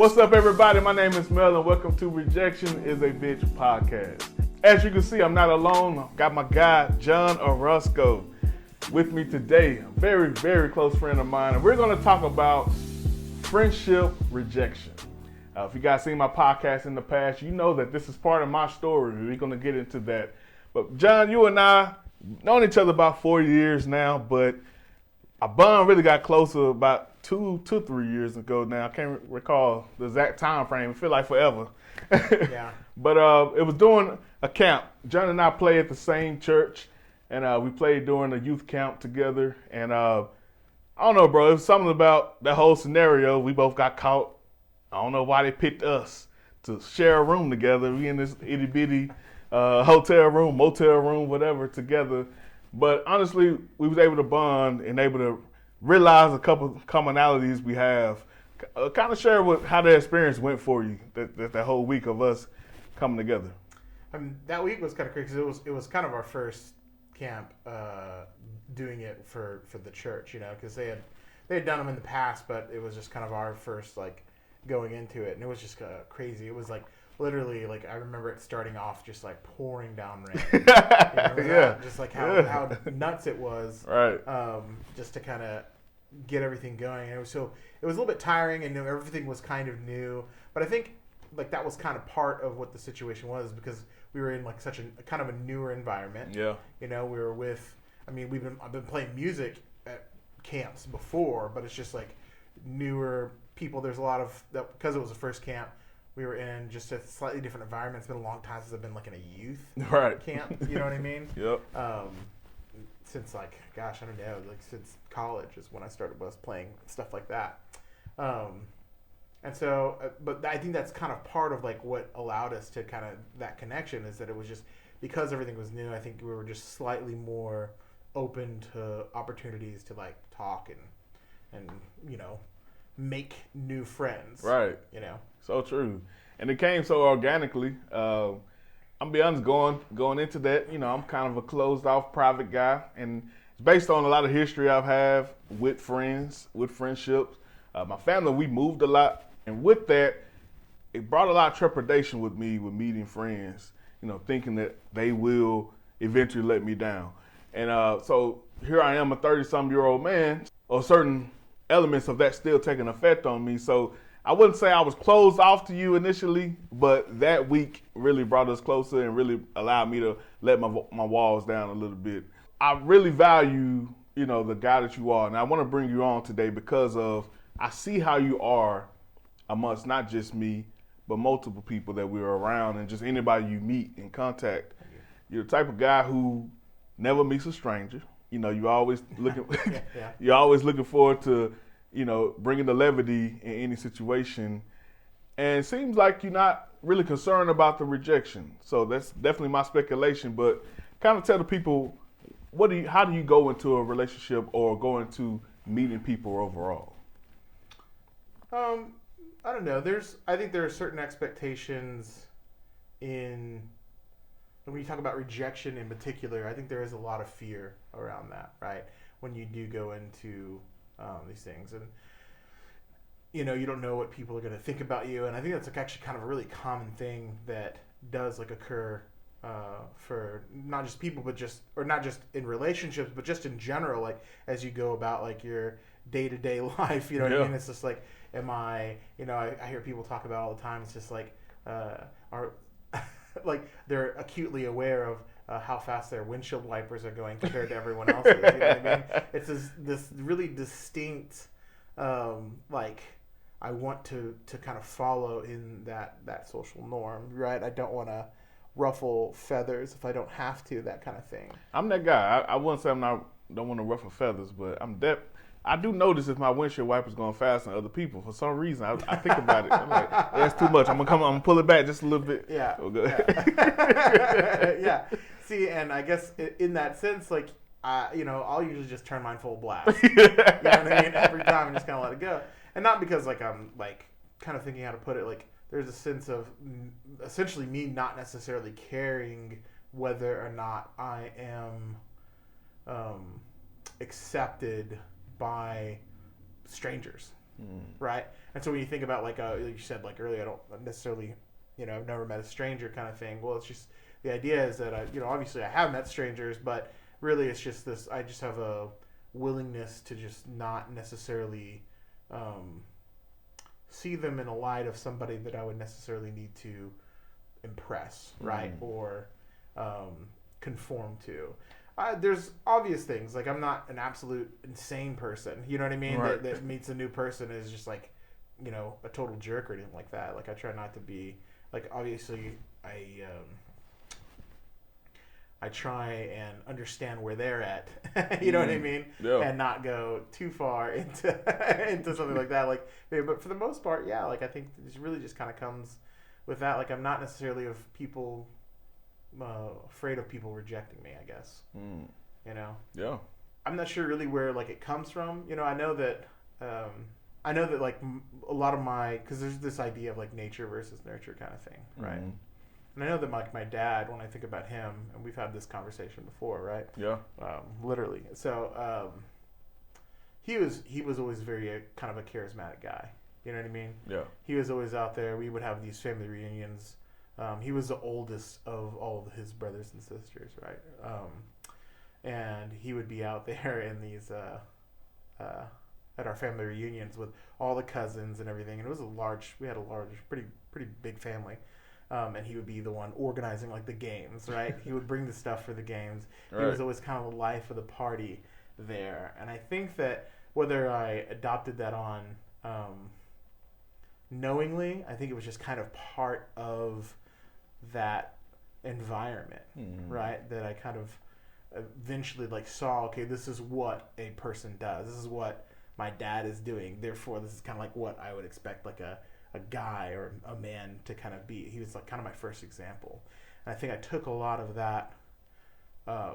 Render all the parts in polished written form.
What's up, everybody? My name is Mel, and welcome to Rejection is a Bitch podcast. As you can see, I'm not alone. I've got my guy, Jon Orozco, with me today. A very, very close friend of mine, and we're going to talk about friendship rejection. If you guys seen my podcast in the past, you know that this is part of my story. We're going to get into that. But Jon, you and I known each other about 4 years now, but our bond really got closer about 3 years ago now. I can't recall the exact time frame. It feels like forever. Yeah. But it was during a camp. Jon and I played at the same church, and we played during a youth camp together. And I don't know, bro. It was something about that whole scenario. We both got caught. I don't know why they picked us to share a room together. We in this itty bitty hotel room, motel room, whatever, together. But honestly, we was able to bond and able to realize a couple commonalities we have. Kind of share how the experience went for you, that whole week of us coming together. That week was kind of crazy because it was kind of our first camp doing it for the church, because they had done them in the past, but it was just kind of our first going into it, and it was just crazy. It was literally I remember it starting off just pouring down rain. Yeah. Just how nuts it was. Right. Just to kind of get everything going. And it was a little bit tiring, and everything was kind of new. But I think that was kind of part of what the situation was, because we were in such a kind of a newer environment. Yeah. We were with. I've been playing music at camps before, but it's just newer people. There's a lot of that because it was the first camp. We were in just a slightly different environment. It's been a long time since I've been in a youth camp. You know what I mean? Yep. Since I don't know, since college is when I started playing stuff like that. And so, but I think that's kind of part of what allowed us to kind of that connection, is that it was just because everything was new. I think we were just slightly more open to opportunities to talk and make new friends. Right. So true. And it came so organically. I'm gonna be honest, going into that, I'm kind of a closed off private guy, and it's based on a lot of history I've had with friends, with friendships. My family, we moved a lot, and with that, it brought a lot of trepidation with me with meeting friends, thinking that they will eventually let me down. And so here I am, a 30-some-year-old man, or certain elements of that still taking effect on me. So I wouldn't say I was closed off to you initially, but that week really brought us closer and really allowed me to let my walls down a little bit. I really value, the guy that you are, and I want to bring you on today because I see how you are amongst not just me, but multiple people that we're around and just anybody you meet in contact. You're the type of guy who never meets a stranger. You're always looking. Yeah. You're always looking forward to, bringing the levity in any situation. And it seems like you're not really concerned about the rejection. So that's definitely my speculation. But kind of tell the people, how do you go into a relationship or go into meeting people overall? I don't know. I think there are certain expectations when you talk about rejection in particular. I think there is a lot of fear around that, right? When you do go into these things, and you don't know what people are going to think about you, and I think that's actually kind of a really common thing that does occur for not just people, or not just in relationships, but just in general, as you go about your day-to-day life. What I mean? It's just am I? I hear people talk about all the time. It's just are they're acutely aware of how fast their windshield wipers are going compared to everyone else's. You know what I mean? It's this really distinct, I want to kind of follow in that social norm, right? I don't want to ruffle feathers if I don't have to, that kind of thing. I'm that guy. I wouldn't say don't want to ruffle feathers, but I do notice if my windshield wiper's going faster than other people. For some reason, I think about it. I'm that's too much. I'm gonna pull it back just a little bit. Yeah. Oh, good. Yeah. Yeah. See, and I guess in that sense, I'll usually just turn mine full blast. You know what I mean? Every time, and just kind of let it go. And not because I'm kind of thinking how to put it. There's a sense of essentially me not necessarily caring whether or not I am accepted by strangers. right? And so when you think about like you said like earlier, I don't necessarily, I've never met a stranger kind of thing. Well, it's just the idea is that obviously I have met strangers, but really it's just this. I just have a willingness to just not necessarily see them in a light of somebody that I would necessarily need to impress, right, or conform to. There's obvious things, like I'm not an absolute insane person, you know what I mean, right. that meets a new person is just like, a total jerk or anything like that. Like I try not to be, like obviously I try and understand where they're at, you know what I mean, and not go too far into into something like that. Like, but for the most part, yeah, like I think it really just kind of comes with that. Like I'm not necessarily afraid of people rejecting me, I guess. Yeah. I'm not sure really where like it comes from. I know that like a lot of because there's this idea of like nature versus nurture kind of thing, right? And I know that my dad, when I think about him, and we've had this conversation before, right? Yeah. Literally. So he was always very kind of a charismatic guy. You know what I mean? Yeah. He was always out there. We would have these family reunions. He was the oldest of all of his brothers and sisters, right? And he would be out there in these at our family reunions with all the cousins and everything. And it was we had a large, pretty big family. And he would be the one organizing like the games, right? He would bring the stuff for the games. Right. He was always kind of the life of the party there. And I think that whether I adopted that on knowingly, I think it was just kind of part of that environment, right? That I kind of eventually like saw, okay, this is what a person does. This is what my dad is doing. Therefore, this is kind of like what I would expect like a guy or a man to kind of be. He was like kind of my first example. And I think I took a lot of that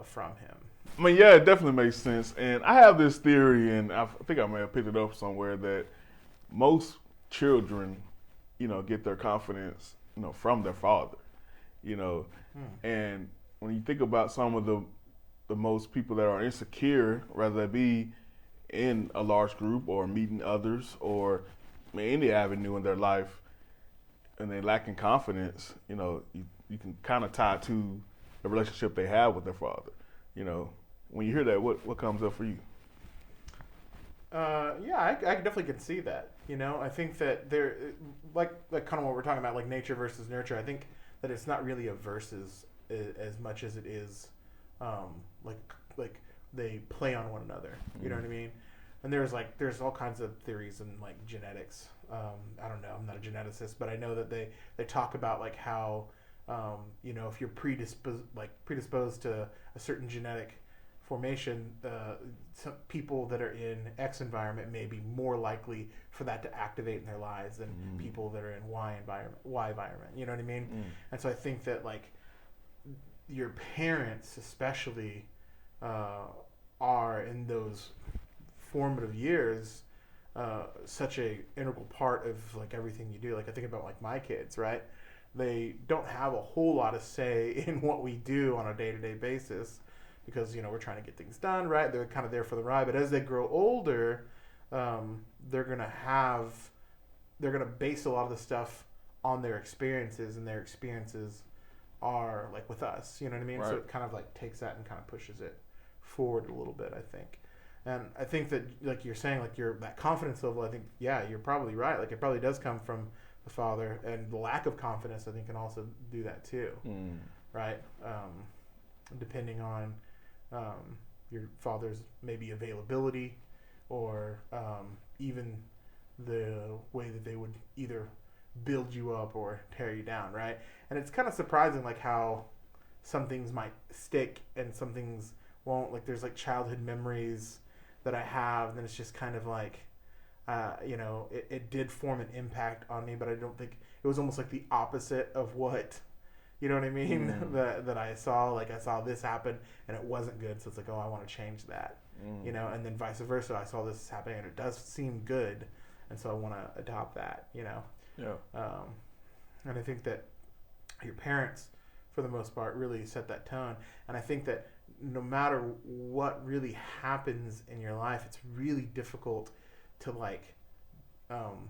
from him. I mean, yeah, it definitely makes sense. And I have this theory, and I think I may have picked it up somewhere, that most children, get their confidence, from their father, And when you think about some of the most people that are insecure, whether it be in a large group or meeting others or any avenue in their life, and they lacking confidence, you can kind of tie it to the relationship they have with their father. When you hear that, what comes up for you? Yeah, I definitely can see that. I think that there, like kind of what we're talking about, like nature versus nurture. I think that it's not really a versus as much as it is, like they play on one another. You know what I mean? And there's all kinds of theories in like genetics. I don't know. I'm not a geneticist, but I know that they talk about like how, if you're predisposed to a certain genetic formation, some people that are in X environment may be more likely for that to activate in their lives than people that are in Y environment. You know what I mean? And so I think that like your parents especially are in those formative years such a integral part of like everything you do. Like I think about like my kids, right? They don't have a whole lot of say in what we do on a day-to-day basis because we're trying to get things done, right? They're kind of there for the ride, but as they grow older, they're gonna base a lot of the stuff on their experiences, and their experiences are like with us. You know what I mean? Right. So it kind of like takes that and kind of pushes it forward a little bit, I think. And I think that, like you're saying, like that confidence level, I think, yeah, you're probably right. Like it probably does come from the father, and the lack of confidence, I think, can also do that too, right? Depending on your father's maybe availability, or even the way that they would either build you up or tear you down, right? And it's kind of surprising, like how some things might stick and some things won't. Like there's like childhood memories that I have, and then it's just kind of like, it did form an impact on me, but I don't think it was almost like the opposite of what, you know what I mean? that I saw, like I saw this happen and it wasn't good. So it's like, oh, I want to change that, and then vice versa. I saw this happening and it does seem good. And so I want to adopt that, Yeah. And I think that your parents, for the most part, really set that tone. And I think that no matter what really happens in your life, it's really difficult to like um,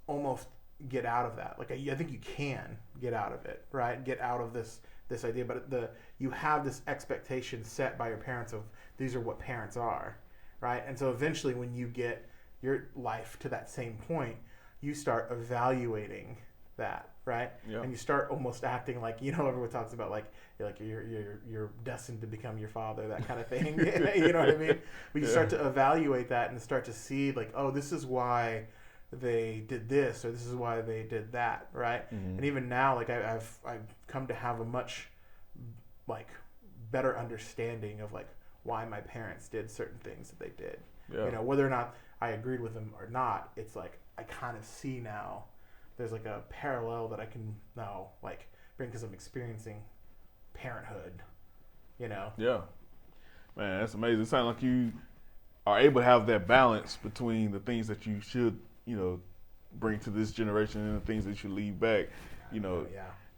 almost get out of that. Like I think you can get out of it, right? Get out of this idea, but you have this expectation set by your parents of these are what parents are, right? And so eventually, when you get your life to that same point, you start evaluating that, right? Yeah. And you start almost acting like, everyone talks about like you're destined to become your father, that kind of thing. You know what I mean? But you start to evaluate that and start to see like, oh, this is why they did this, or this is why they did that, right? Mm-hmm. And even now, like I've come to have a much like better understanding of like why my parents did certain things that they did. Yeah. Whether or not I agreed with them or not, it's like I kind of see now. There's like a parallel that I can now like bring because I'm experiencing parenthood. Yeah. Man, that's amazing. It sounds like you are able to have that balance between the things that you should, bring to this generation and the things that you leave back. Yeah.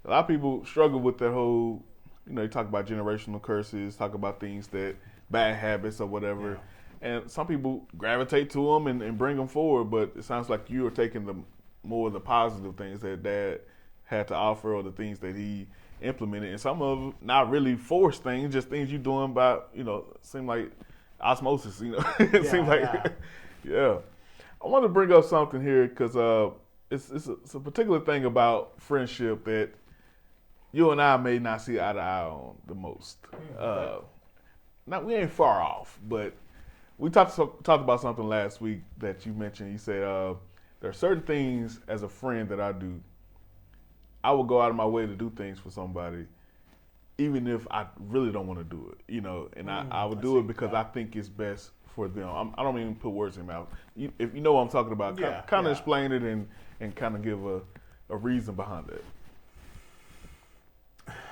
A lot of people struggle with that whole, you talk about generational curses, talk about things that bad habits or whatever. Yeah. And some people gravitate to them and bring them forward, but it sounds like you are taking more of the positive things that Dad had to offer or the things that he implemented. And some of them not really forced things, just things you're doing by, seem like osmosis, It seems like, yeah. I want to bring up something here because it's a particular thing about friendship that you and I may not see eye to eye on the most. We ain't far off, but we talked about something last week that you mentioned. You said there are certain things as a friend that I do. I will go out of my way to do things for somebody, even if I really don't want to do it, and I would do it because I think it's best for them. I don't even put words in your mouth. If you know what I'm talking about, kind of explain it and kind of give a reason behind it.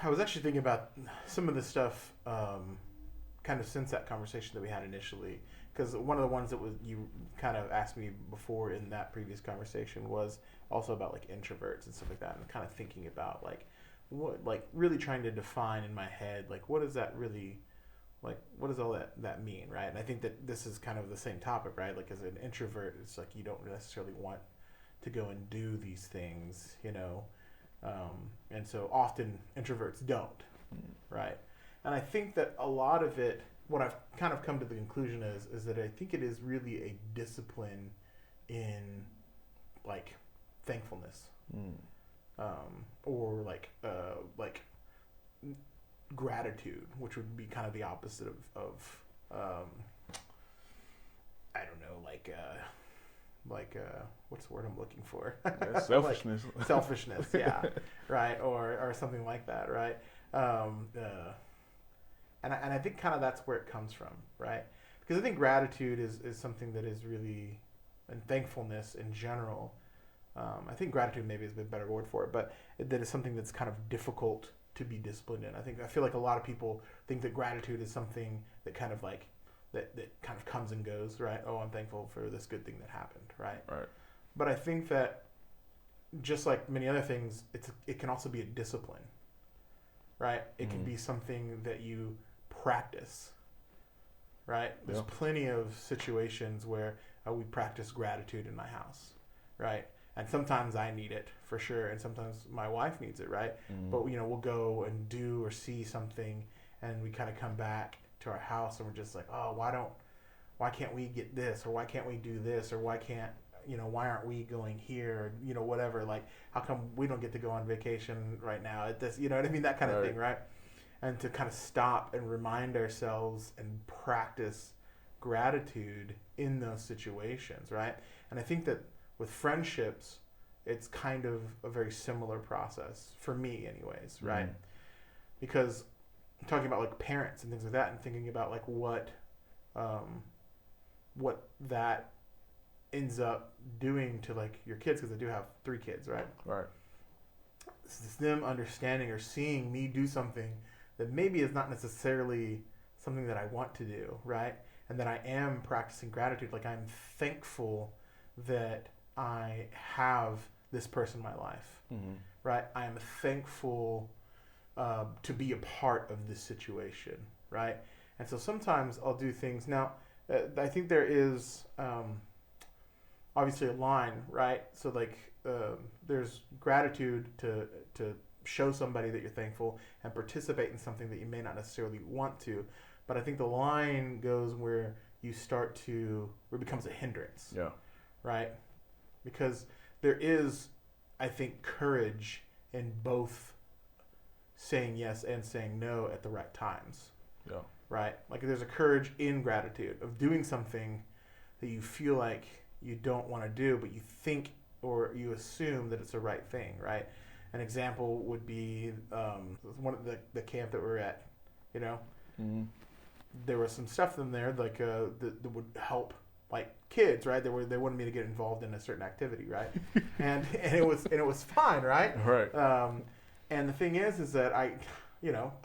I was actually thinking about some of the stuff kind of since that conversation that we had initially, because one of the ones that you kind of asked me before in that previous conversation was also about like introverts and stuff like that, and kind of thinking about like what, like really trying to define in my head like what does that really, like what does all that mean, right? And I think that this is kind of the same topic, right? Like as an introvert, it's like you don't necessarily want to go and do these things, and so often introverts don't, right? And I think that a lot of it, what I've kind of come to the conclusion is that I think it is really a discipline in like thankfulness, or like gratitude, which would be kind of the opposite of I don't know, like what's the word I'm looking for? Selfishness. Like, selfishness, yeah, right, or something like that, right? And I think kind of that's where it comes from, right? Because I think gratitude is something that is really, and thankfulness in general. I think gratitude maybe is a better word for it, but that is something that's kind of difficult to be disciplined in. I feel like a lot of people think that gratitude is something that kind of like that kind of comes and goes, right? Oh, I'm thankful for this good thing that happened, right? Right. But I think that just like many other things, it can also be a discipline, right? It can be something that you practice, right? There's plenty of situations where we practice gratitude in my house, right? And sometimes I need it for sure, and sometimes my wife needs it, right? But we'll go and do or see something, and we kind of come back to our house, and we're just like, oh, why can't we get this, or why can't we do this, or why aren't we going here, or whatever? Like, how come we don't get to go on vacation right now at this? You know what I mean? That kind of thing, right? And to kind of stop and remind ourselves and practice gratitude in those situations, right? And I think that with friendships, it's kind of a very similar process for me anyways, right? Because I'm talking about like parents and things like that, and thinking about like what that ends up doing to like your kids, because I do have 3 kids, right? Right. It's them understanding or seeing me do something that maybe is not necessarily something that I want to do, right? And that I am practicing gratitude. Like, I'm thankful that I have this person in my life, right? I am thankful to be a part of this situation, right? And so sometimes I'll do things. Now, I think there is obviously a line, right? So like there's gratitude to show somebody that you're thankful and participate in something that you may not necessarily want to. But I think the line goes where you start to, where it becomes a hindrance. Yeah. Right? Because there is, I think, courage in both saying yes and saying no at the right times. Yeah. Right? Like there's a courage in gratitude of doing something that you feel like you don't want to do, but you think or you assume that it's the right thing, right? An example would be one of the camp that we're at, you know? Mm-hmm. There was some stuff in there like that would help like kids, right? They wanted me to get involved in a certain activity, right? and it was fine, right? Right. And the thing is that I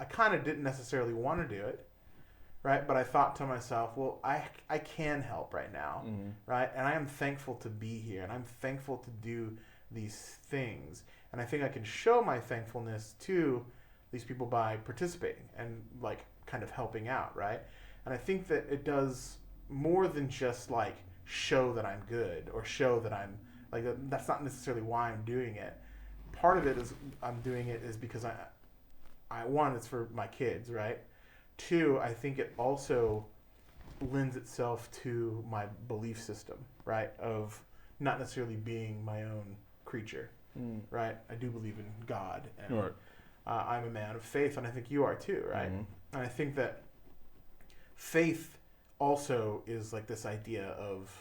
kind of didn't necessarily want to do it, right? But I thought to myself, well, I can help right now, Mm-hmm. right? And I am thankful to be here, and I'm thankful to do these things, and I think I can show my thankfulness to these people by participating and like kind of helping out, right? And I think that it does more than just like show that I'm good or show that I'm like that's not necessarily why I'm doing it. Part of it is I'm doing it is because I one, it's for my kids, right? Two, I think it also lends itself to my belief system, right? Of not necessarily being my own creature, right? I do believe in God, and Right. I'm a man of faith, and I think you are too, right? Mm-hmm. And I think that faith also is like this idea of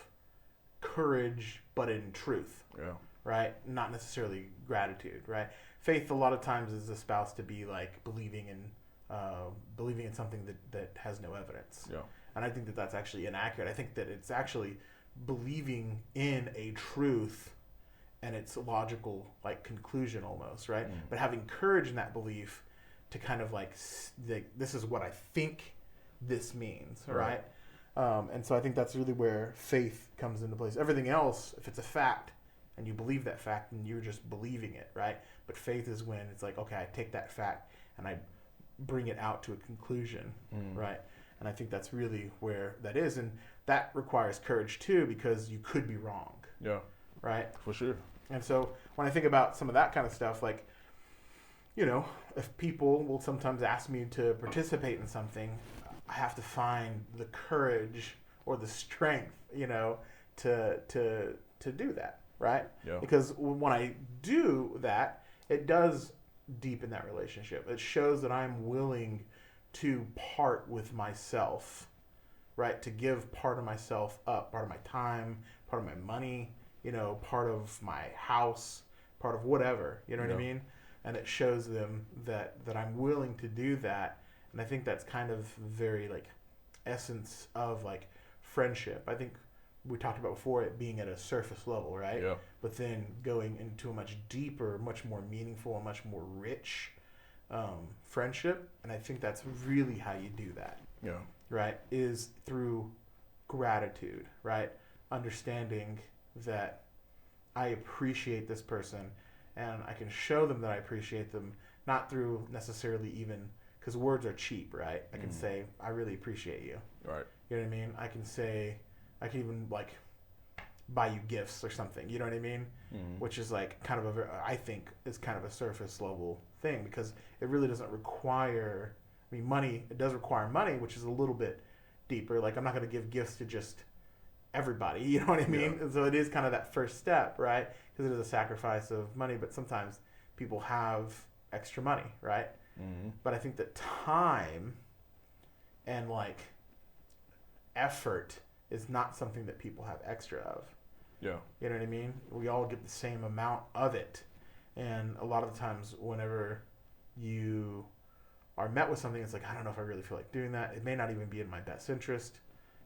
courage, but in truth, Yeah. right? Not necessarily gratitude, right? Faith a lot of times is espoused to be like believing in something that has no evidence. Yeah. And I think that that's actually inaccurate. I think that it's actually believing in a truth and its logical like conclusion almost, right? But having courage in that belief to kind of like this is what I think this means, right? And so I think that's really where faith comes into place. Everything else, if it's a fact and you believe that fact, then you're just believing it, right? But faith is when it's like, okay, I take that fact and I bring it out to a conclusion, right? And I think that's really where that is. And that requires courage too, because you could be wrong. Yeah. Right? For sure. And so when I think about some of that kind of stuff, like, you know, if people will sometimes ask me to participate in something, I have to find the courage or the strength, you know, to do that, right? Yeah. Because when I do that, it does deepen that relationship. It shows that I'm willing to part with myself, right? To give part of myself up, part of my time, part of my money, you know, part of my house, part of whatever, you know what I mean? And it shows them that I'm willing to do that. And I think that's kind of very like essence of like friendship. I think we talked about before it being at a surface level, right? Yeah. But then going into a much deeper, much more meaningful, and much more rich friendship. And I think that's really how you do that. Yeah. Right? Is through gratitude, right? Understanding that I appreciate this person and I can show them that I appreciate them, not through necessarily even, because words are cheap, right? I can say, I really appreciate you. Right. You know what I mean? I can say, I can even like buy you gifts or something, you know what I mean? Which is like kind of I think is kind of a surface level thing, because it really doesn't require, I mean, money, it does require money, which is a little bit deeper. Like I'm not going to give gifts to just everybody, you know what I mean? Yeah. And so it is kind of that first step, right? Because it is a sacrifice of money, but sometimes people have extra money, right? But I think that time and like effort is not something that people have extra of. Yeah. You know what I mean? We all get the same amount of it. And a lot of the times whenever you are met with something, it's like, I don't know if I really feel like doing that. It may not even be in my best interest,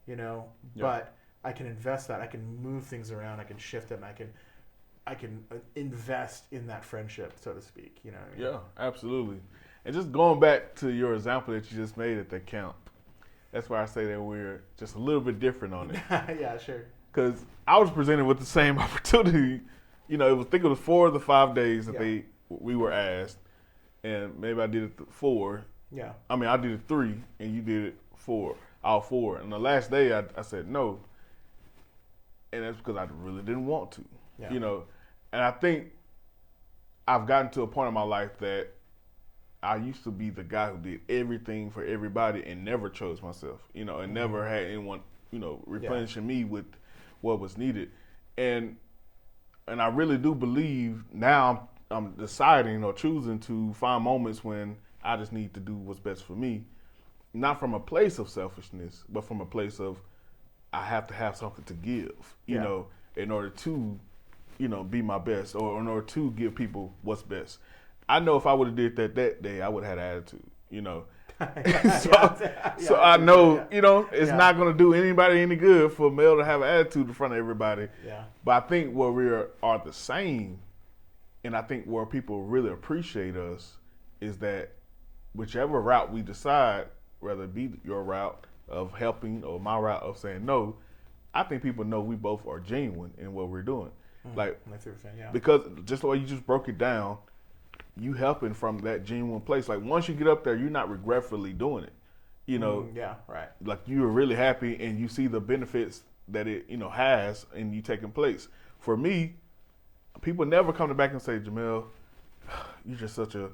you know, but I can invest that. I can move things around. I can shift it. And I can invest in that friendship, so to speak, you know what I mean? Yeah, absolutely. And just going back to your example that you just made at the camp, that's why I say that we're just a little bit different on it. Yeah, sure. Because I was presented with the same opportunity. You know, I think it was 4 of the 5 days that we were asked, and maybe I did it 4. Yeah. I mean, I did it 3, and you did it 4, all 4. And the last day, I said no. and that's because I really didn't want to, Yeah. you know. And I think I've gotten to a point in my life that I used to be the guy who did everything for everybody and never chose myself, you know, and never had anyone, you know, replenishing me with what was needed. And I really do believe now I'm deciding or choosing to find moments when I just need to do what's best for me, not from a place of selfishness, but from a place of I have to have something to give, you know, in order to, you know, be my best or in order to give people what's best. I know if I would have did that day, I would have had an attitude, you know. So I know, you know, it's not going to do anybody any good for a male to have an attitude in front of everybody. Yeah. But I think where we are the same, and I think where people really appreciate us is that whichever route we decide, whether it be your route of helping or my route of saying no, I think people know we both are genuine in what we're doing. Like, because just the way you just broke it down, you helping from that genuine place. Like once you get up there, you're not regretfully doing it. You know, like you're really happy and you see the benefits that it, you know, has and you taking place. For me, people never come back and say, Jamel, you're just such a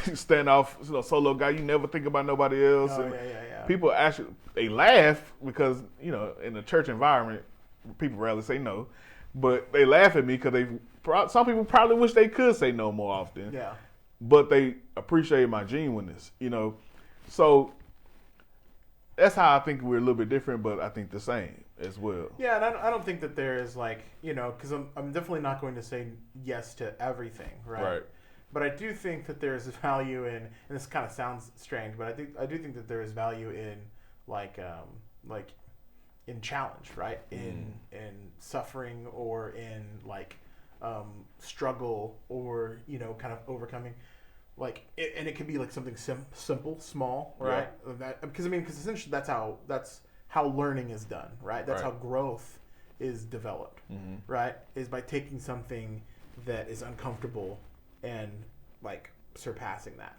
standoff, you know, solo guy. You never think about nobody else. People actually, they laugh because, you know, in the church environment, people rarely say no. But they laugh at me because some people probably wish they could say no more often. Yeah. But they appreciate my genuineness, you know. So that's how I think we're a little bit different, but I think the same as well. Yeah, and I don't think that there is like, you know, because I'm definitely not going to say yes to everything, right? Right. But I do think that there's value in, and this kind of sounds strange, but I do think that there is value in like in challenge, right? In suffering or in like struggle or, you know, kind of overcoming, like and it could be like something simple, small, right? Because essentially that's how learning is done, right? That's how growth is developed, right? Is by taking something that is uncomfortable and like surpassing that.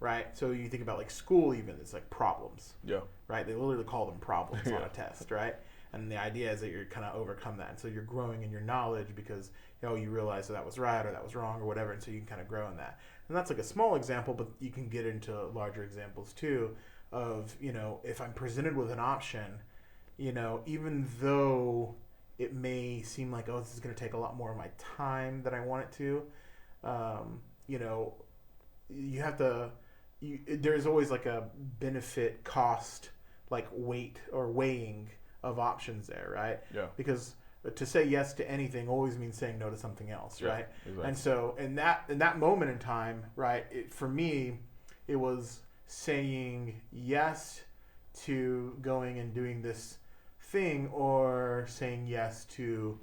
Right? So you think about like school even, it's like problems. Yeah. Right? They literally call them problems on a test, right? And the idea is that you're kind of overcome that. And so you're growing in your knowledge because, you know, you realize that was right or that was wrong or whatever. And so you can kind of grow in that. And that's like a small example, but you can get into larger examples too of, you know, if I'm presented with an option, you know, even though it may seem like, oh, this is going to take a lot more of my time than I want it to, you know, you have to, there's always like a benefit cost, like weight or weighing of options there, right? Yeah. Because to say yes to anything always means saying no to something else, right? Exactly. And so in that moment in time, right, for me, it was saying yes to going and doing this thing or saying yes to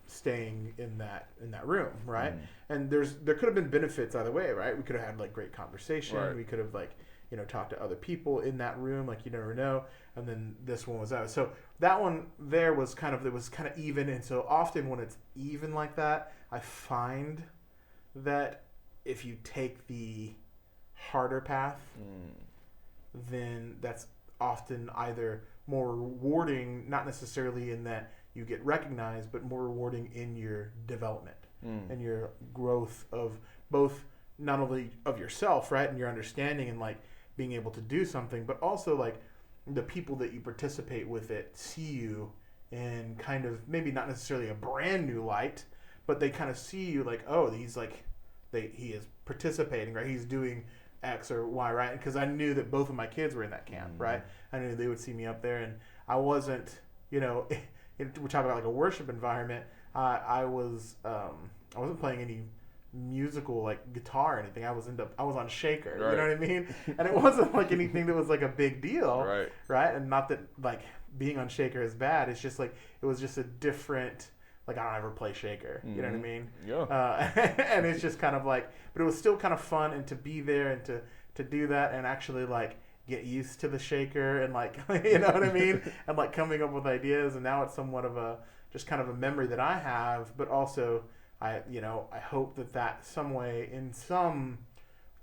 staying in that room, right? And there could have been benefits either way, right? We could have had like great conversation. Right. We could have like, you know, talked to other people in that room, like you never know. And then this one was out. So that one there was kind of even. And so often when it's even like that, I find that if you take the harder path, then that's often either more rewarding, not necessarily in that you get recognized, but more rewarding in your development and your growth of both not only of yourself, right, and your understanding and like being able to do something, but also like the people that you participate with it see you in kind of maybe not necessarily a brand new light, but they kind of see you like, oh, he's like, he is participating, right? He's doing X or Y, right? Because I knew that both of my kids were in that camp, right? I knew they would see me up there, and I wasn't, you know, we talk about like a worship environment. I wasn't playing any musical like guitar or anything. I was on shaker, right. You know what I mean? And it wasn't like anything that was like a big deal, right? And not that like being on shaker is bad. It's just like it was just a different. Like I don't ever play shaker, you know what I mean? Yeah. And it's just kind of like, but it was still kind of fun and to be there and to do that and actually like get used to the shaker and like, you know what I mean? And like coming up with ideas, and now it's somewhat of a just kind of a memory that I have, but also I hope that some way in some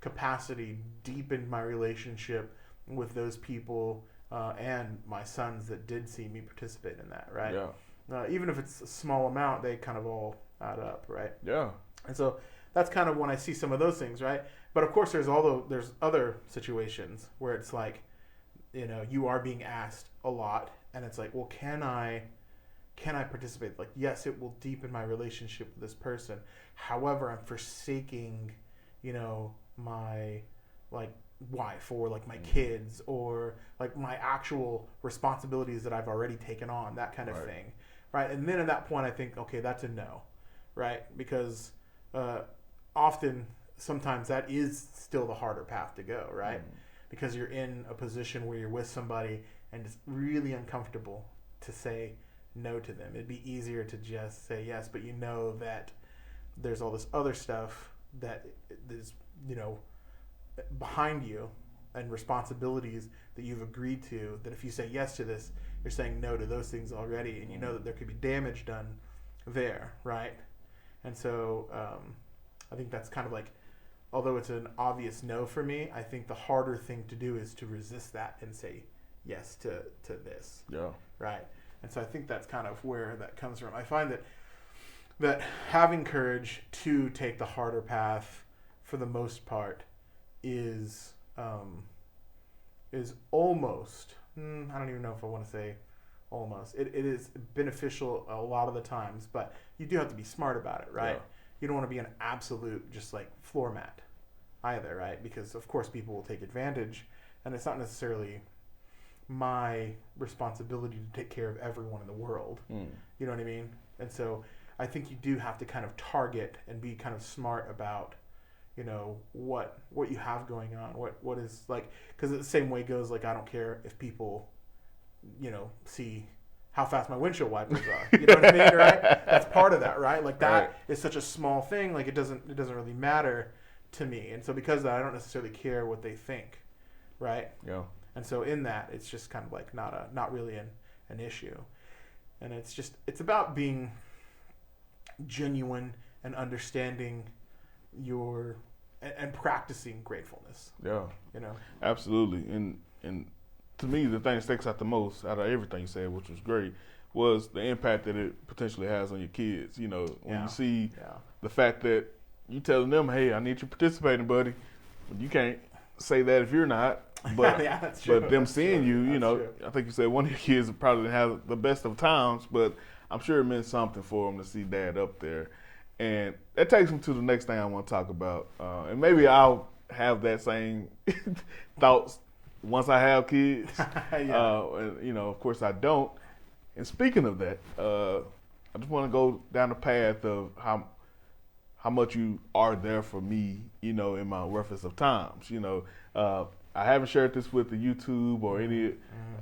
capacity deepened my relationship with those people and my sons that did see me participate in that, right? Yeah. Even if it's a small amount, they kind of all add up, right? Yeah. And so that's kind of when I see some of those things, right? But of course, there's other situations where it's like, you are being asked a lot, and it's like, well, can I participate? Like, yes, it will deepen my relationship with this person. However, I'm forsaking, my like wife or like my kids or like my actual responsibilities that I've already taken on, that kind of thing, right? And then at that point, I think, okay, that's a no, right? Because sometimes that is still the harder path to go, right? Because you're in a position where you're with somebody and it's really uncomfortable to say no to them. It'd be easier to just say yes, but that there's all this other stuff that is, behind you and responsibilities that you've agreed to, that if you say yes to this, you're saying no to those things already, and that there could be damage done there, right? And so I think that's kind of like, although it's an obvious no for me, I think the harder thing to do is to resist that and say yes to this. Yeah. Right. And so I think that's kind of where that comes from. I find that having courage to take the harder path, for the most part, is almost, I don't even know if I want to say almost. It is beneficial a lot of the times, but you do have to be smart about it, right? Yeah. You don't want to be an absolute just like floor mat either, right? Because of course people will take advantage, and it's not necessarily my responsibility to take care of everyone in the world. You know what I mean? And so I think you do have to kind of target and be kind of smart about, what you have going on, what is like, because the same way goes, like, I don't care if people, see how fast my windshield wipers are. You know what I mean, right? That's part of that, right? Like that is such a small thing. Like it doesn't really matter to me. And so because of that, I don't necessarily care what they think, right? Yeah. And so in that, it's just kind of like not really an issue. And it's about being genuine and understanding and practicing gratefulness. Yeah. Absolutely. And to me, the thing that sticks out the most out of everything you said, which was great, was the impact that it potentially has on your kids. When you see the fact that you telling them, hey, I need you participating, buddy. You can't say that if you're not. But that's true. But them seeing you, True. I think you said one of your kids probably didn't have the best of times, but I'm sure it meant something for them to see Dad up there. And that takes me to the next thing I want to talk about. And maybe I'll have that same thoughts once I have kids. And, of course I don't. And speaking of that, I just want to go down the path of how much you are there for me, in my roughest of times. I haven't shared this with the YouTube or any,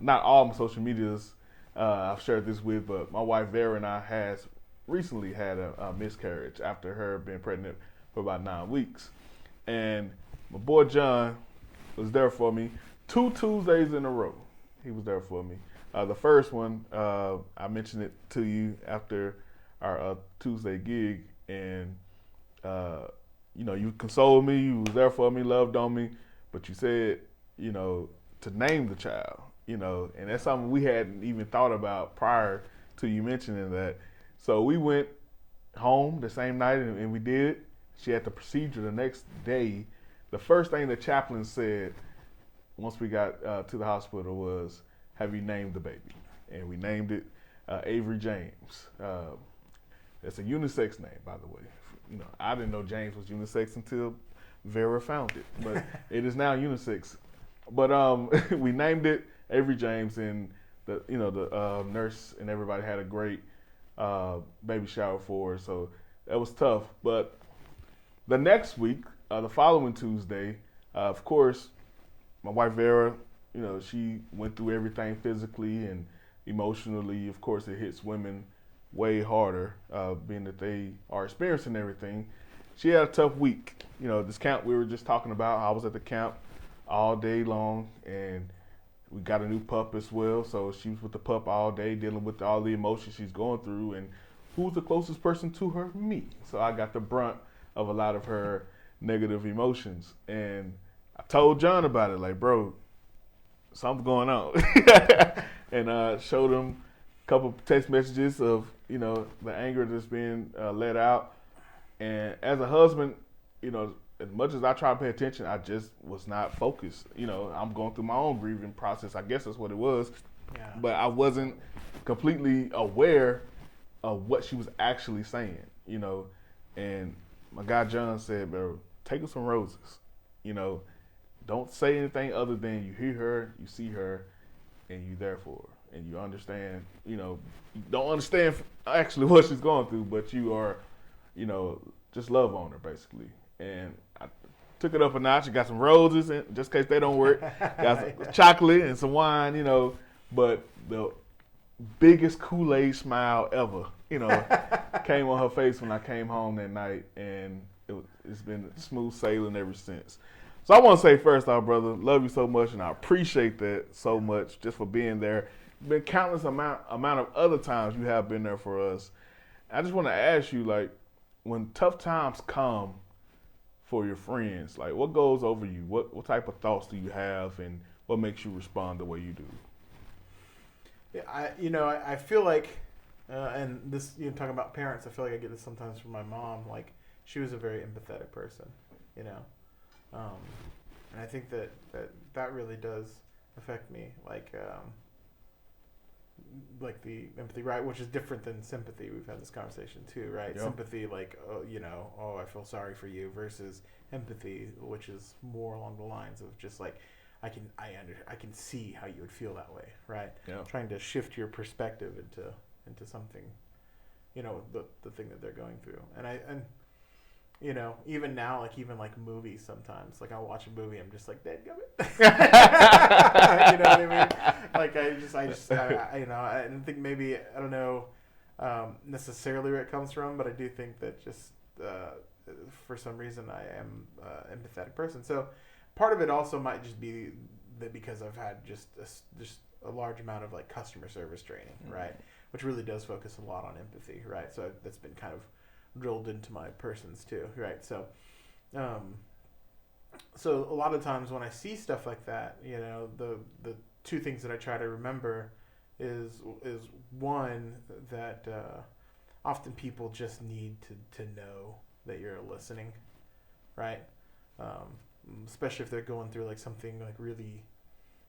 not all my social medias I've shared this with, but my wife Vera and I has recently had a miscarriage after her being pregnant for about 9 weeks. And my boy John was there for me 2 Tuesdays in a row. He was there for me. The first one, I mentioned it to you after our Tuesday gig, and you consoled me, you was there for me, loved on me, but you said, to name the child, and that's something we hadn't even thought about prior to you mentioning that. So we went home the same night and we did. She had the procedure the next day. The first thing the chaplain said once we got to the hospital was, have you named the baby? And we named it Avery James. It's a unisex name, by the way. I didn't know James was unisex until Vera found it, but it is now unisex. But we named it Avery James, and the nurse and everybody had a great baby shower for her. So that was tough. But the next week, the following Tuesday, of course, my wife Vera, she went through everything physically and emotionally. Of course, it hits women way harder, being that they are experiencing everything. She had a tough week. This camp we were just talking about, I was at the camp all day long, and we got a new pup as well. So she was with the pup all day, dealing with all the emotions she's going through. And who's the closest person to her? Me. So I got the brunt of a lot of her negative emotions. And I told John about it, like, bro, something's going on. And showed him a couple text messages of, the anger that's being let out. And as a husband, as much as I try to pay attention, I just was not focused. I'm going through my own grieving process. I guess that's what it was. Yeah. But I wasn't completely aware of what she was actually saying, And my guy John said, bro, take her some roses. Don't say anything other than you hear her, you see her, and you there for her. And you understand, you don't understand actually what she's going through, but you are, just love on her basically. And I took it up a notch. Got some roses, and just in case they don't work, got some chocolate and some wine, But the biggest Kool-Aid smile ever, came on her face when I came home that night, and it's been smooth sailing ever since. So I want to say first off, brother, love you so much, and I appreciate that so much just for being there. Been countless amount of other times you have been there for us. I just want to ask you, like, when tough times come for your friends, like, what goes over you? What type of thoughts do you have, and what makes you respond the way you do? Yeah, I feel like, and this, talking about parents, I feel like I get this sometimes from my mom. Like, she was a very empathetic person, and I think that really does affect me. Like the empathy, right? Which is different than sympathy. We've had this conversation too, right? Yep. Sympathy, like, I feel sorry for you, versus empathy, which is more along the lines of just like, I can see how you would feel that way, right? Yep. Trying to shift your perspective into something, the thing that they're going through. And even now, like, even like movies sometimes, like I'll watch a movie, I'm just like, dadgummit. You know what I mean? Like, I don't think, maybe, I don't know necessarily where it comes from, but I do think that just for some reason I am an empathetic person. So part of it also might just be that because I've had just a large amount of like customer service training, right? Which really does focus a lot on empathy, right? So that's been kind of drilled into my persons too, right? So, so a lot of times when I see stuff like that, the two things that I try to remember is one, that often people just need to know that you're listening, right? Especially if they're going through like something like really,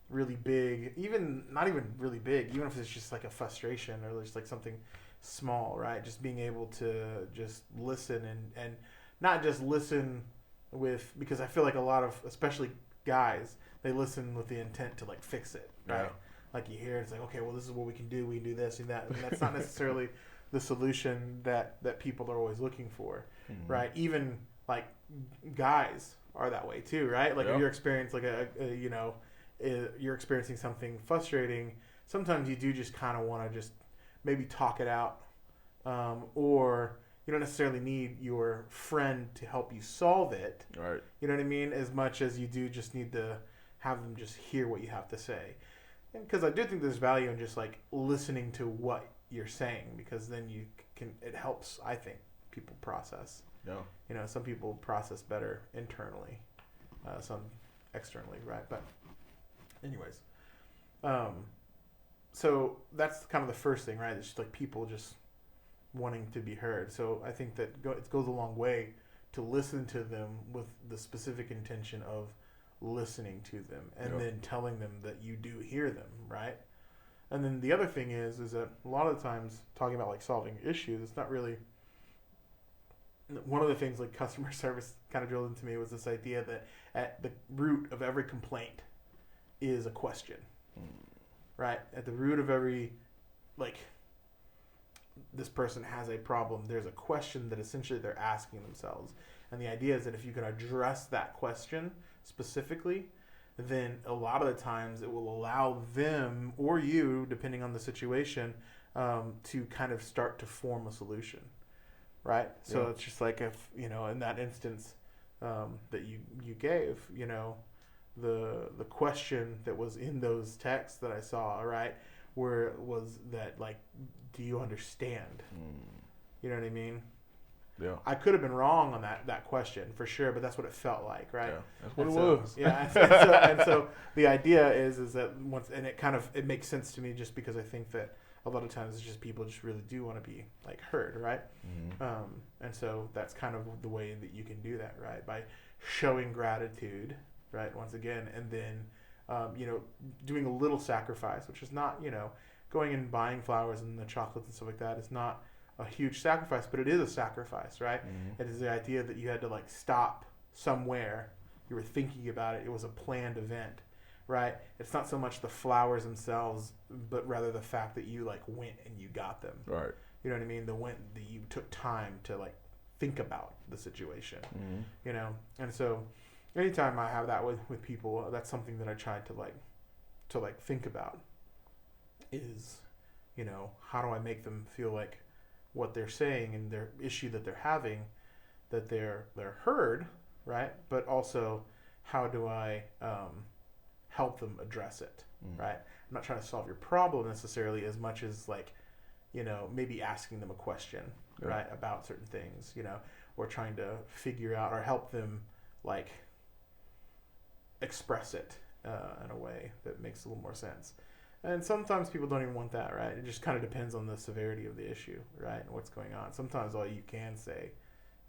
really big, even not even really big, even if it's just like a frustration or just like something small, right? Just being able to just listen and not just listen because I feel like a lot of, especially guys, they listen with the intent to like fix it, right? Yeah. Like you hear it, it's like, okay, well, this is what we can do do this and that, and that's not necessarily the solution that people are always looking for, right? Even like guys are that way too, right? Like if you're experiencing like you're experiencing something frustrating, sometimes you do just kind of want to just maybe talk it out, or you don't necessarily need your friend to help you solve it. Right. You know what I mean? As much as you do just need to have them just hear what you have to say. Because I do think there's value in just like listening to what you're saying, because then it helps, I think, people process. Yeah. Some people process better internally, some externally, right? But anyways, so that's kind of the first thing, right? It's just like people just wanting to be heard. So I think that it goes a long way to listen to them with the specific intention of listening to them and then telling them that you do hear them, right? And then the other thing is that a lot of the times talking about like solving issues, it's not really, one of the things like customer service kind of drilled into me was this idea that at the root of every complaint is a question, right? At the root of every, like, this person has a problem, there's a question that essentially they're asking themselves. And the idea is that if you can address that question specifically, then a lot of the times it will allow them or you, depending on the situation, to kind of start to form a solution, right? So it's just like if, in that instance that you gave, the question that was in those texts that I saw, right, where it was that, like, do you understand? You know what I mean? Yeah. I could have been wrong on that question for sure, but that's what it felt like, right? Yeah. That's what And it so, was. Yeah, and so the idea is that once, and it makes sense to me just because I think that a lot of times it's just people just really do want to be like heard, right? Mm-hmm. And so that's kind of the way that you can do that, right? By showing gratitude, right? Once again, and then doing a little sacrifice, which is not, going and buying flowers and the chocolates and stuff like that is not a huge sacrifice, but it is a sacrifice, right? Mm-hmm. It is the idea that you had to like stop somewhere, you were thinking about it, it was a planned event, right? It's not so much the flowers themselves, but rather the fact that you like went and you got them. Right. You know what I mean? That you took time to like think about the situation. Mm-hmm. And so anytime I have that with people, that's something that I try to think about is, how do I make them feel like what they're saying and their issue that they're having, that they're heard, right? But also, how do I help them address it, right? I'm not trying to solve your problem necessarily as much as like, maybe asking them a question, right, about certain things, or trying to figure out or help them like express it in a way that makes a little more sense. And sometimes people don't even want that, right? It just kind of depends on the severity of the issue, right, and what's going on. Sometimes all you can say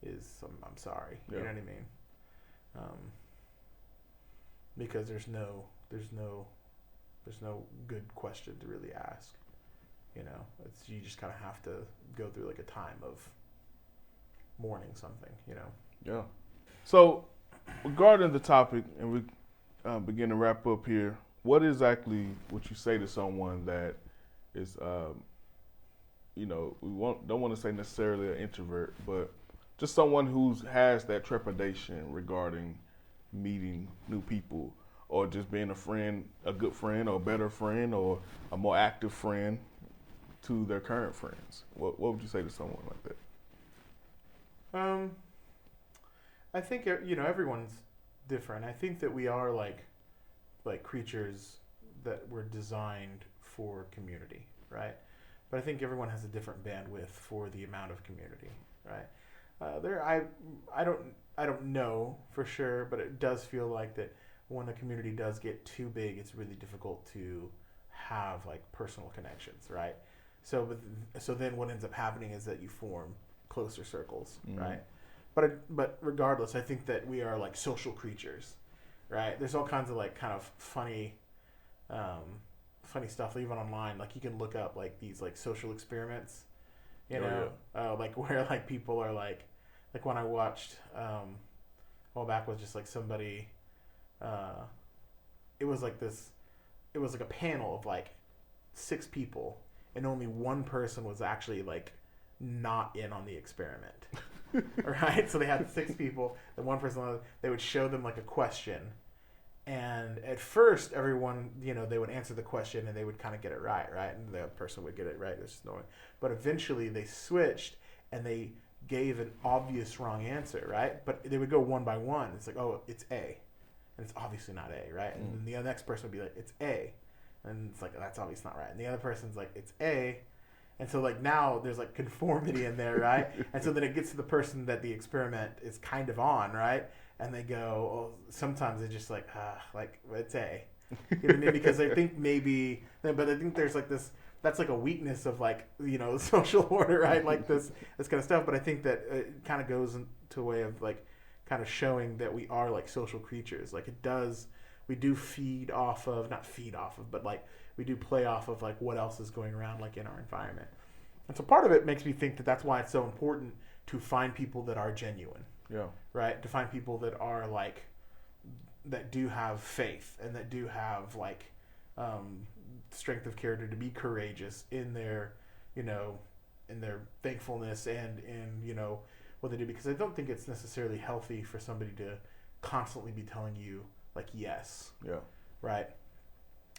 is, I'm sorry. You know what I mean? Because there's no good question to really ask. You just kind of have to go through like a time of mourning something. Yeah. So, regarding the topic, and we begin to wrap up here, what exactly would you say to someone that is, we don't want to say necessarily an introvert, but just someone who has that trepidation regarding meeting new people, or just being a friend, a good friend, or a better friend, or a more active friend to their current friends? What would you say to someone like that? I think everyone's different. I think that we are like creatures that were designed for community, right? But I think everyone has a different bandwidth for the amount of community, right? I don't know for sure, but it does feel like that when a community does get too big, it's really difficult to have like personal connections, right? So then what ends up happening is that you form closer circles, right? But regardless, I think that we are like social creatures, right? There's all kinds of like kind of funny stuff even online. Like you can look up like these like social experiments, like where like people are like when I watched a while back was just like somebody, it was like a panel of like 6 people, and only one person was actually like not in on the experiment. Right? So they had 6 people, and one person, they would show them like a question, and at first everyone, they would answer the question and they would kind of get it right, and the person would get it right. There's no, but eventually they switched and they gave an obvious wrong answer, right? But they would go one by one. It's like, oh, it's A, and it's obviously not A, right? And then the next person would be like, it's A, and it's like, that's obviously not right. And the other person's like, it's A. And so like now there's like conformity in there, right? And so then it gets to the person that the experiment is kind of on, right? And they go, oh, sometimes they're just like, it's A. You know what I mean? Because I think maybe, but I think there's like this, that's like a weakness of like, social order, right? Like this kind of stuff. But I think that it kind of goes into a way of like kind of showing that we are like social creatures. Like we do not feed off of, but like we do play off of like what else is going around like in our environment. And so part of it makes me think that that's why it's so important to find people that are genuine. Yeah. Right? To find people that are like, that do have faith and that do have like strength of character to be courageous in their, in their thankfulness and in, what they do. Because I don't think it's necessarily healthy for somebody to constantly be telling you like yes. Yeah. Right?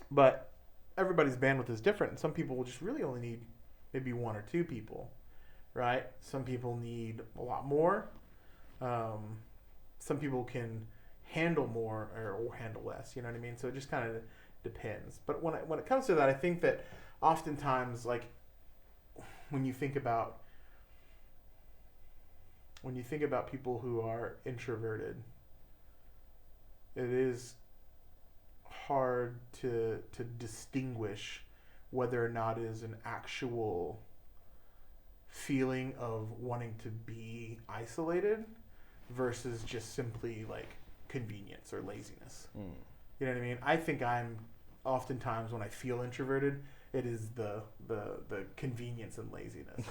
But everybody's bandwidth is different. And some people will just really only need maybe 1 or 2 people, right? Some people need a lot more. Some people can handle more or handle less. You know what I mean? So it just kind of depends. But when it comes to that, I think that oftentimes, like when you think about when you think about people who are introverted, it is hard to distinguish whether or not it is an actual feeling of wanting to be isolated versus just simply like convenience or laziness. You know what I mean? I think I'm oftentimes when I feel introverted, it is the convenience and laziness,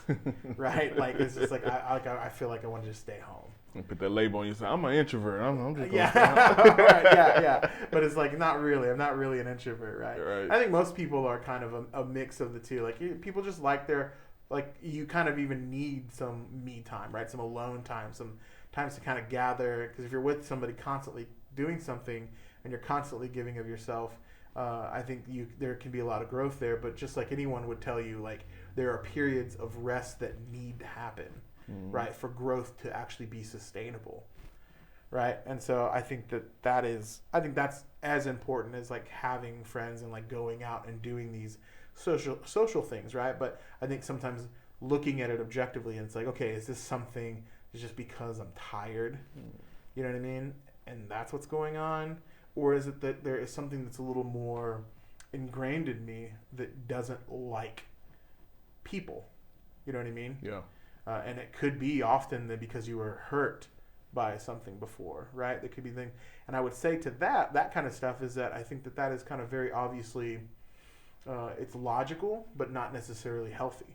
right? Like it's just like I feel like I want to just stay home. And put that label on you. Say, I'm an introvert. I'm just Yeah, right, yeah. But it's like not really. I'm not really an introvert, right? Right. I think most people are kind of a mix of the two. Like people just like their like you kind of even need some me time, right? Some alone time, some times to kind of gather. Because if you're with somebody constantly doing something and you're constantly giving of yourself, I think there can be a lot of growth there. But just like anyone would tell you, like there are periods of rest that need to happen, right, for growth to actually be sustainable, right? And so I think that's as important as like having friends and like going out and doing these social things, right? But I think sometimes looking at it objectively, and it's like, okay, is this something just because I'm tired? You know what I mean? And that's what's going on? Or is it that there is something that's a little more ingrained in me that doesn't like people? You know what I mean? Yeah. And it could be often that because you were hurt by something before, right? There could be things. And I would say to that kind of stuff is that I think that is kind of very obviously, it's logical, but not necessarily healthy,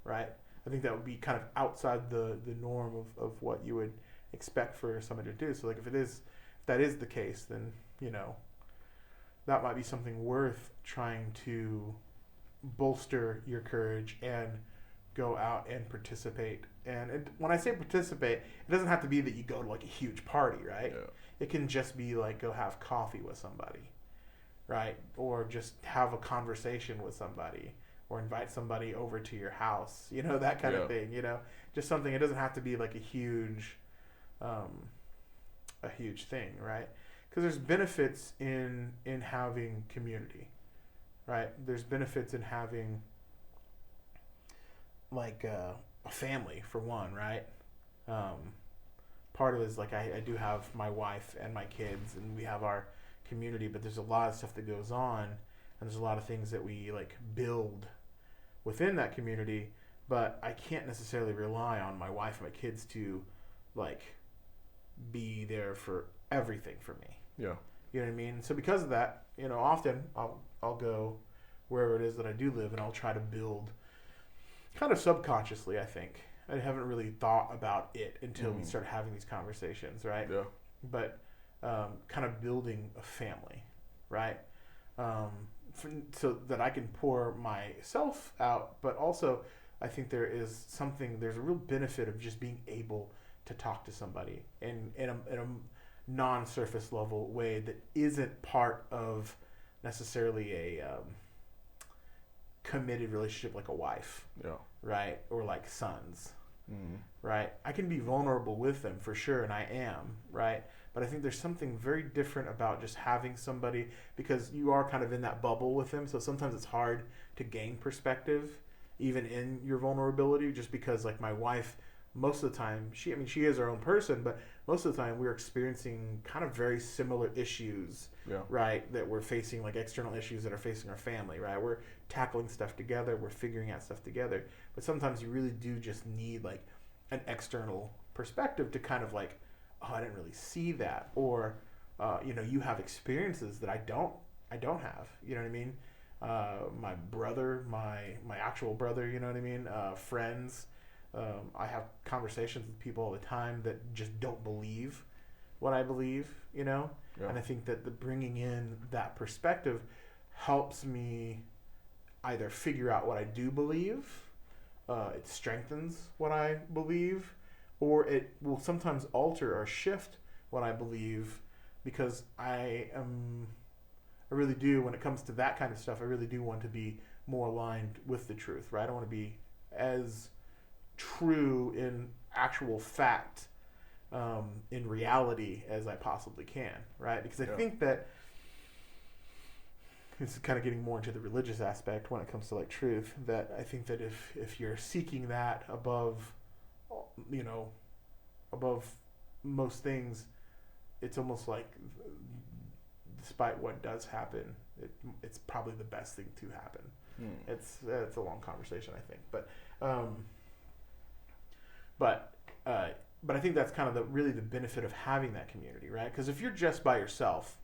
right? I think that would be kind of outside the norm of what you would expect for somebody to do. So like if that is the case, then, you know, that might be something worth trying to bolster your courage and go out and participate. And when I say participate, it doesn't have to be that you go to like a huge party, right? Yeah. It can just be like go have coffee with somebody, right? Or just have a conversation with somebody, or invite somebody over to your house, you know, that kind of thing, you know, just something. It doesn't have to be like a huge thing, right? Because there's benefits in having community, right? There's benefits in having like a family, for one, right? Part of it is like I do have my wife and my kids, and we have our community, but there's a lot of stuff that goes on, and there's a lot of things that we like build within that community, but I can't necessarily rely on my wife and my kids to like be there for everything for me. Yeah. You know what I mean? So because of that, you know, often I'll go wherever it is that I do live, and I'll try to build kind of subconsciously, I think. I haven't really thought about it until we started having these conversations, right? Yeah. But kind of building a family, right? So that I can pour myself out, but also I think there's a real benefit of just being able to talk to somebody in a non-surface level way that isn't part of necessarily a committed relationship like a wife, right? Or like sons, right? I can be vulnerable with them for sure, and I am, right? But I think there's something very different about just having somebody, because you are kind of in that bubble with them, so sometimes it's hard to gain perspective even in your vulnerability, just because like my wife, most of the time, she is her own person, but most of the time we're experiencing kind of very similar issues, right? That we're facing, like external issues that are facing our family, right? We're tackling stuff together, we're figuring out stuff together. But sometimes you really do just need like an external perspective to kind of like, oh, I didn't really see that, or you know, you have experiences that I don't have. You know what I mean? My brother, my actual brother. You know what I mean? Friends. I have conversations with people all the time that just don't believe what I believe, you know? And I think that the bringing in that perspective helps me either figure out what I do believe, it strengthens what I believe, or it will sometimes alter or shift what I believe, because I really do, when it comes to that kind of stuff, I really do want to be more aligned with the truth, right? I want to be as true in actual fact, in reality, as I possibly can, right? Because I think that this is kind of getting more into the religious aspect when it comes to like truth, that I think that if you're seeking that above, you know, above most things, it's almost like, despite what does happen, it's probably the best thing to happen. It's a long conversation, I think, but I think that's kind of really the benefit of having that community, right? Because if you're just by yourself,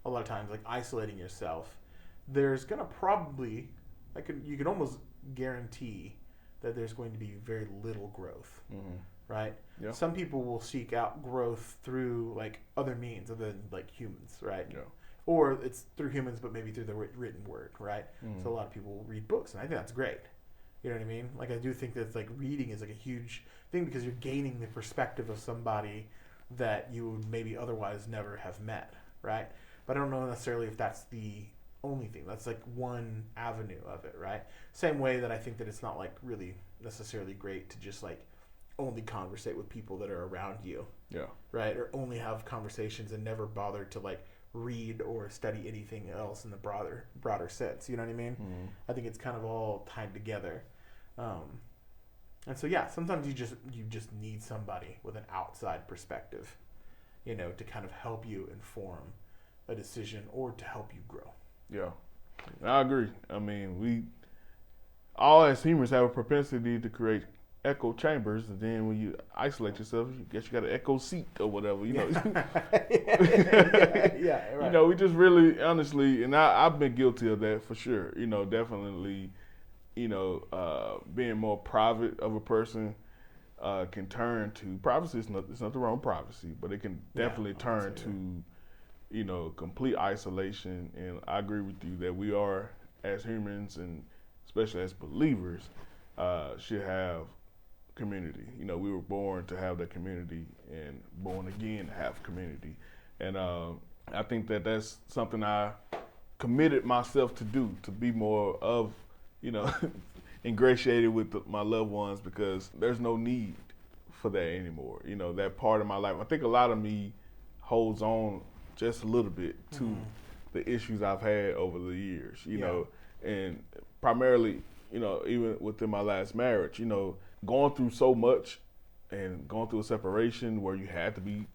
a lot of times, like isolating yourself, there's gonna probably, you can almost guarantee that there's going to be very little growth, right? Yeah. Some people will seek out growth through like other means other than like humans, right? Yeah. Or it's through humans, but maybe through the written word, right? So a lot of people will read books, and I think that's great. You know what I mean? Like, I do think that like reading is like a huge thing because you're gaining the perspective of somebody that you would maybe otherwise never have met, right? But I don't know necessarily if that's the only thing. That's like one avenue of it, right? Same way that I think that it's not like really necessarily great to just like only conversate with people that are around you, Yeah. right? Or only have conversations and never bother to like read or study anything else in the broader sense. You know what I mean? I think it's kind of all tied together. And so yeah, sometimes you just need somebody with an outside perspective, you know, to kind of help you inform a decision or to help you grow. Yeah, I agree. I mean, we all as humans have a propensity to create echo chambers, and then when you isolate yourself, you guess you got an echo seat or whatever, you know. Yeah, right. You know, we just really, honestly, and I've been guilty of that for sure. You know, definitely, you know, being more private of a person can turn to privacy. It's nothing wrong with privacy, but it can definitely turn to, you know, complete isolation. And I agree with you that we are, as humans and especially as believers, should have community. You know, we were born to have that community and born again to have community. And I think that that's something I committed myself to do, to be more of, you know, ingratiated with my loved ones, because there's no need for that anymore. You know, that part of my life, I think a lot of me holds on just a little bit to the issues I've had over the years, you know, and primarily, you know, even within my last marriage, you know, going through so much and going through a separation where you had to be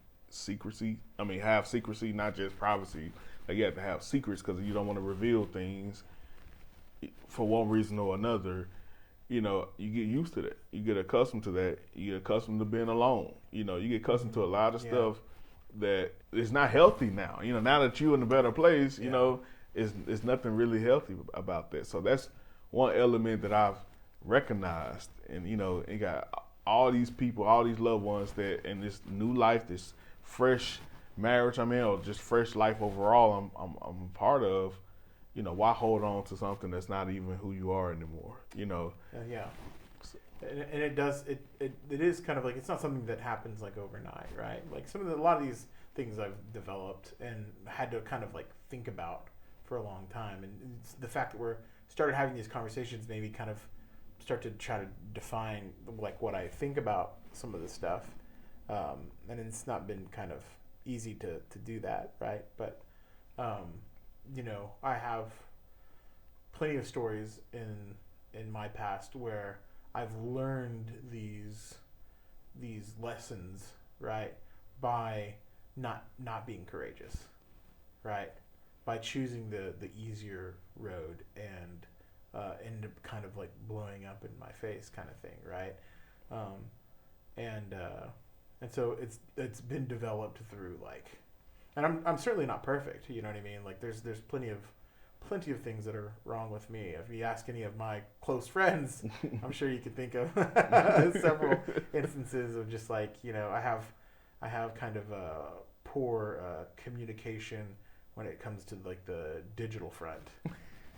have secrecy, not just privacy. Like, you have to have secrets because you don't want to reveal things for one reason or another. You know, you get used to that. You get accustomed to that. You get accustomed to being alone. You know, you get accustomed to a lot of stuff that is not healthy now. You know, now that you're in a better place, you know, it's nothing really healthy about that. So that's one element that I've recognized. And, you know, you got all these people, all these loved ones that in this new life, this fresh marriage I'm in, or just fresh life overall I'm a part of. You know, why hold on to something that's not even who you are anymore? You know. Yeah. And it is kind of like, it's not something that happens like overnight, right? Like a lot of these things I've developed and had to kind of like think about for a long time, and it's the fact that we're started having these conversations maybe kind of start to try to define like what I think about some of this stuff, and it's not been kind of easy to do that, right? But you know, I have plenty of stories in my past where I've learned these lessons, right, by not being courageous, right, by choosing the easier road and end up kind of like blowing up in my face, kind of thing, right, and so it's been developed through like, and I'm certainly not perfect, you know what I mean? Like there's plenty of things that are wrong with me. If you ask any of my close friends, I'm sure you could think of several instances of just like, you know, I have kind of a poor communication when it comes to like the digital front,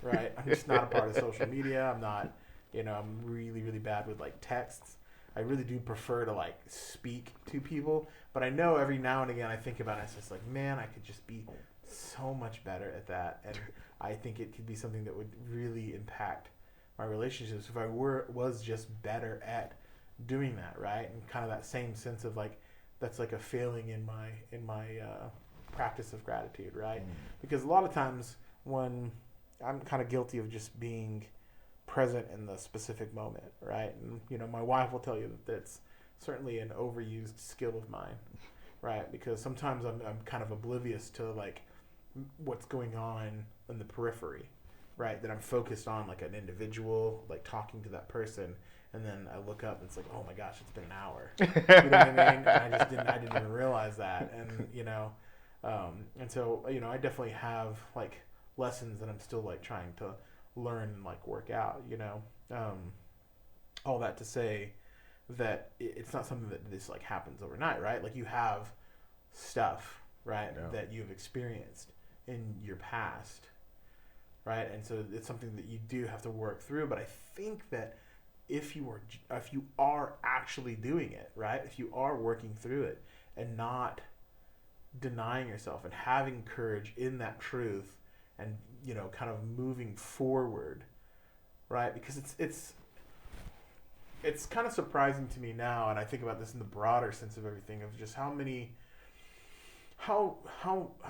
right? I'm just not a part of social media. I'm not, you know, I'm really, really bad with like texts. I really do prefer to like speak to people, but I know every now and again I think about it, it's just like, man, I could just be so much better at that, and I think it could be something that would really impact my relationships if I was just better at doing that, right? And kind of that same sense of like, that's like a failing in my practice of gratitude, right? Because a lot of times when I'm kind of guilty of just being present in the specific moment, right? And you know, my wife will tell you that certainly an overused skill of mine, right? Because sometimes I'm kind of oblivious to like what's going on in the periphery, right? That I'm focused on like an individual, like talking to that person, and then I look up and it's like, oh my gosh, it's been an hour. You know what I mean? And I didn't even realize that, and and so I definitely have like lessons that I'm still like trying to learn and like work out. All that to say that it's not something that this like happens overnight, right? Like you have stuff, right, that you've experienced in your past, right? And so it's something that you do have to work through. But I think that if you are actually doing it, right, if you are working through it and not denying yourself and having courage in that truth and kind of moving forward, right? Because it's kind of surprising to me now, and I think about this in the broader sense of everything, of just how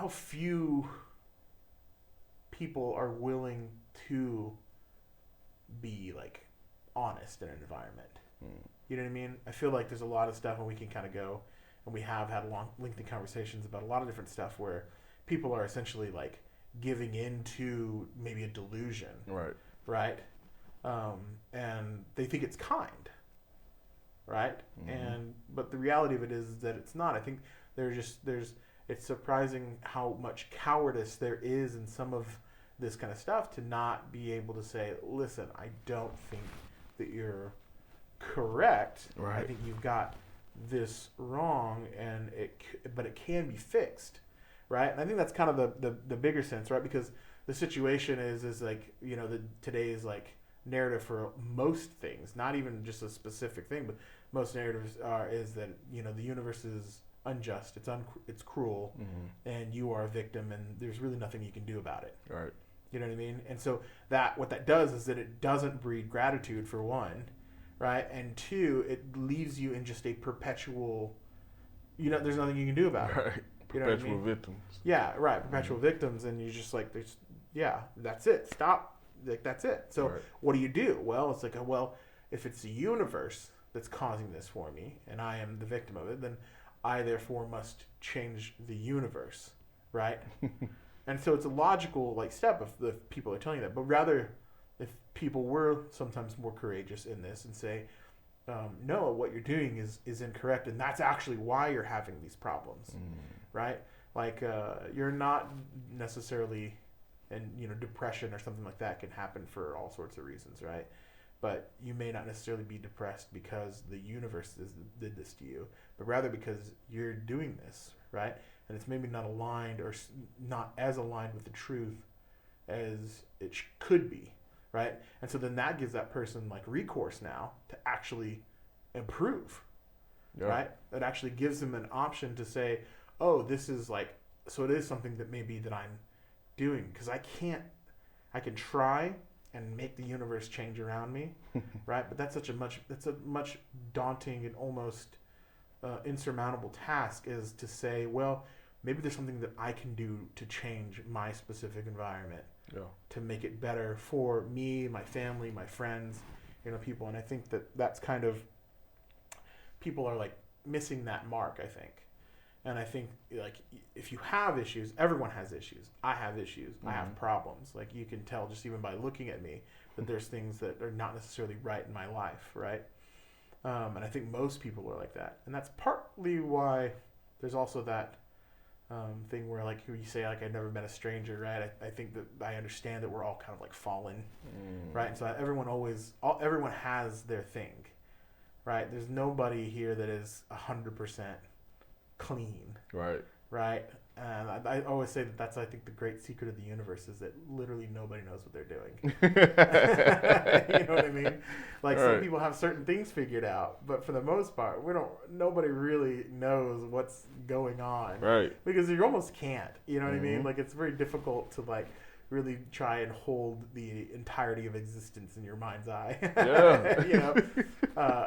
few people are willing to be like honest in an environment. You know what I mean? I feel like there's a lot of stuff, and we can kind of go, and we have had long, lengthy conversations about a lot of different stuff where people are essentially like giving into maybe a delusion, right? And they think it's kind, right? But the reality of it is that it's not. I think it's surprising how much cowardice there is in some of this kind of stuff to not be able to say, listen, I don't think that you're correct. Right. I think you've got this wrong, but it can be fixed, right? And I think that's kind of the bigger sense, right? Because the situation is like, today's like narrative for most things, not even just a specific thing, but most narratives is that the universe is unjust, it's cruel, and you are a victim, and there's really nothing you can do about it. Right. You know what I mean? And so what that does is that it doesn't breed gratitude, for one, right? And two, it leaves you in just a perpetual, there's nothing you can do about it. Right. Perpetual victims. Yeah, right. Perpetual victims, and you're just like, that's it. Stop. Like, that's it. So what do you do? Well, it's like, if it's the universe that's causing this for me, and I am the victim of it, then I therefore must change the universe, right? And so it's a logical like step if people are telling you that. But rather, if people were sometimes more courageous in this and say, no, what you're doing is incorrect, and that's actually why you're having these problems, right? Like you're not necessarily, and depression or something like that can happen for all sorts of reasons, right? But you may not necessarily be depressed because the universe did this to you, but rather because you're doing this, right? And it's maybe not aligned or not as aligned with the truth as it could be, right? And so then that gives that person like recourse now to actually improve, right? It actually gives them an option to say, oh, this is like, so it is something that maybe that I'm doing, because I can try and make the universe change around me, right? But that's a much daunting and almost insurmountable task, is to say, well, maybe there's something that I can do to change my specific environment, to make it better for me, my family, my friends, people. And I think that's kind of, people are like missing that mark, I think. And I think like if you have issues, everyone has issues. I have issues. I have problems. Like you can tell just even by looking at me that there's things that are not necessarily right in my life, right? And I think most people are like that. And that's partly why there's also that thing where like you say like I've never met a stranger, right? I think that I understand that we're all kind of like fallen, right? And so everyone has their thing, right? There's nobody here that is 100% clean, right? And I always say that's I think the great secret of the universe is that literally nobody knows what they're doing. You know what I mean? Like some people have certain things figured out, but for the most part, nobody really knows what's going on, right? Because you almost can't. You know what I mean? Like it's very difficult to like really try and hold the entirety of existence in your mind's eye.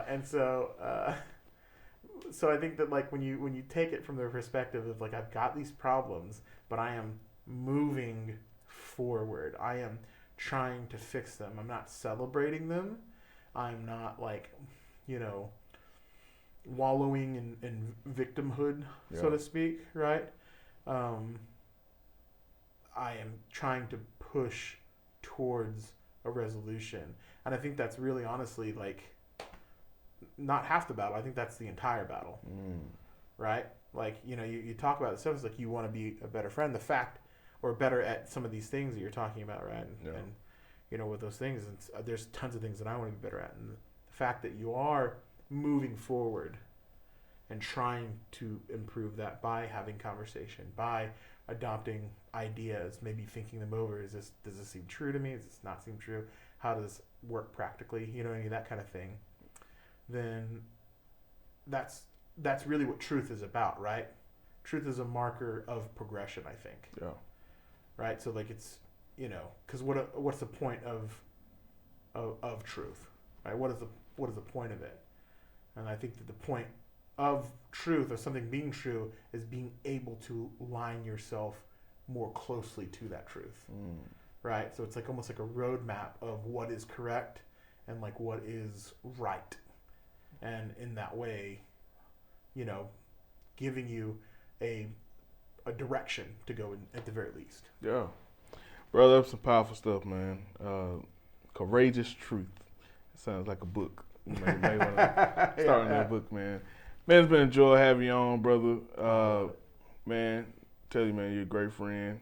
And so. So I think that like when you take it from the perspective of like I've got these problems, but I am moving forward. I am trying to fix them. I'm not celebrating them. I'm not like, wallowing in victimhood, so to speak, right? I am trying to push towards a resolution. And I think that's really honestly like not half the battle. I think that's the entire battle, right? Like, you know, you talk about stuff, it's like you want to be a better friend. The fact, or better at some of these things that you're talking about, right? And you know, with those things, there's tons of things that I want to be better at. And the fact that you are moving forward and trying to improve that by having conversation, by adopting ideas, maybe thinking them over. Does this seem true to me? Does this not seem true? How does this work practically? You know, any of that kind of thing. Then that's really what truth is about, right? Truth is a marker of progression, I think. Yeah. Right. So like it's, you know, because what's the point of truth, right? What is the point of it? And I think that the point of truth or something being true is being able to line yourself more closely to that truth, right? So it's like almost like a roadmap of what is correct and like what is right, and in that way, you know, giving you a direction to go in at the very least. Yeah, brother, that's some powerful stuff, man. Courageous Truth. It sounds like a book. You may want to start in that book, man. Man, it's been a joy having you on, brother. Man, tell you, man, you're a great friend.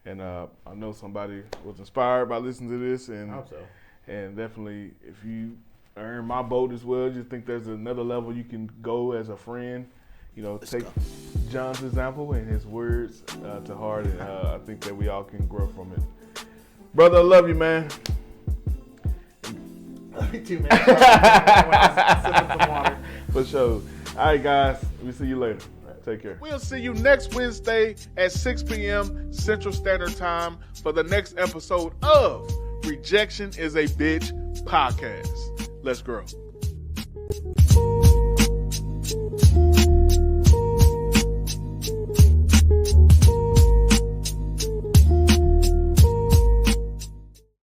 And I know somebody was inspired by listening to this. And, I hope so. And definitely, if you earn my vote as well, just think there's another level you can go as a friend. You know, take Jon's example and his words to heart. And I think that we all can grow from it. Brother, I love you, man. Me too, man. Sipping some water. For sure. All right, guys. We'll see you later. Take care. We'll see you next Wednesday at 6 p.m. Central Standard Time for the next episode of Rejection is a Bitch podcast. Let's grow.